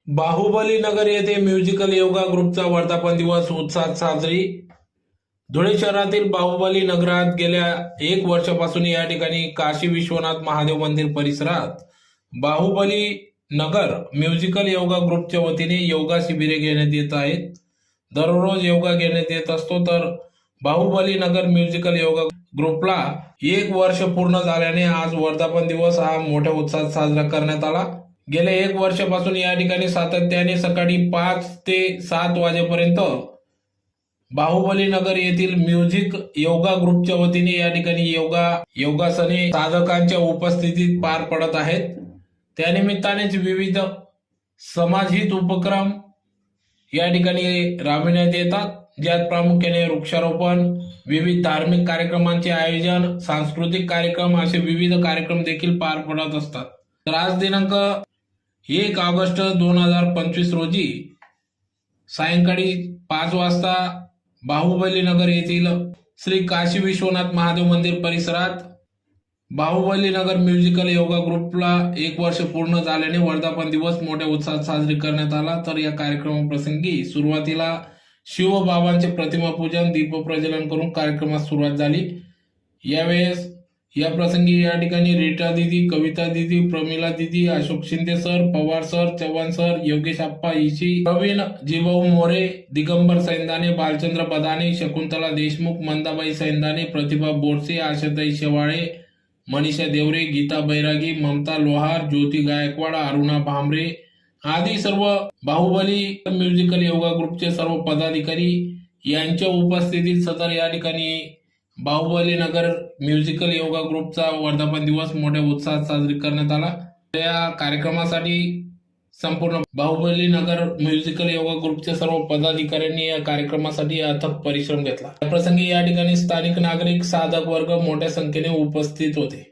बाहुबली नगर येथे म्युझिकल योगा ग्रुपचा वर्धापन दिवस उत्साहात साजरी. धुळे शहरातील बाहुबली नगरात गेल्या 1 वर्षापासून या ठिकाणी काशी विश्वनाथ महादेव मंदिर परिसरात बाहुबली नगर म्युझिकल योगा ग्रुपच्या वतीने योगा शिबिरे घेण्यात येत आहेत. दररोज योगा घेण्यात येत असतो, तर बाहुबली नगर म्युझिकल योगा ग्रुपला 1 वर्ष पूर्ण झाल्याने आज वर्धापन दिवस हा मोठ्या उत्साहात साजरा करण्यात आला. गेल्या 1 वर्षापासून या ठिकाणी सातत्याने सकाळी 5 ते 7 वाजेपर्यंत बाहुबली नगर येथील म्युझिक योगा ग्रुपच्या वतीने या ठिकाणी योगासने साधकांच्या उपस्थितीत पार पडत आहेत. त्यानिमित्तानेच विविध समाजहित उपक्रम या ठिकाणी राबविण्यात येतात, ज्यात प्रामुख्याने वृक्षारोपण, विविध धार्मिक कार्यक्रमांचे आयोजन, सांस्कृतिक कार्यक्रम असे विविध कार्यक्रम देखील पार पडत असतात. तर आज दिनांक 1 ऑगस्ट 2025 रोजी सायंकाळी 5 वाजता बाहुबली नगर येथील श्री काशी विश्वनाथ महादेव मंदिर परिसरात बाहुबली नगर म्युझिकल योगा ग्रुपला 1 वर्ष पूर्ण झाल्याने वर्धापन दिवस मोठ्या उत्साहात साजरी करण्यात आला. तर या कार्यक्रमाप्रसंगी सुरुवातीला शिवबाबांचे प्रतिमा पूजन, दीपप्रज्वलन करून कार्यक्रमास सुरुवात झाली. यावेळेस या प्रसंगी या ठिकाणी रीटा दीदी, कविता दीदी, प्रमिला दीदी, Ashok Shinde sir, Pawar sir, Chavan sir, Yogesh Appa Ishi, Pravin Jibhau More, Digambar Saindane, Balchandra Badane, Shakuntala Deshmukh, Mandabai Saindane, Pratibha Borse, Ashatai Shewale, Manisha Devre, Geeta Bairagi, Mamta Lohar, Jyoti Gaikwad, Aruna Bhamre आदी सर्व बाहुबली म्युझिकल योगा ग्रुपचे सर्व पदाधिकारी यांच्या उपस्थितीत सदर या ठिकाणी बाहुबली नगर म्युझिकल योगा ग्रुपचा वर्धापन दिवस मोठ्या उत्साहात साजरी करण्यात आला. या कार्यक्रमासाठी संपूर्ण बाहुबली नगर म्युझिकल योगा ग्रुपच्या सर्व पदाधिकाऱ्यांनी या कार्यक्रमासाठी अथक परिश्रम घेतला. या प्रसंगी या ठिकाणी स्थानिक नागरिक, साधक वर्ग मोठ्या संख्येने उपस्थित होते.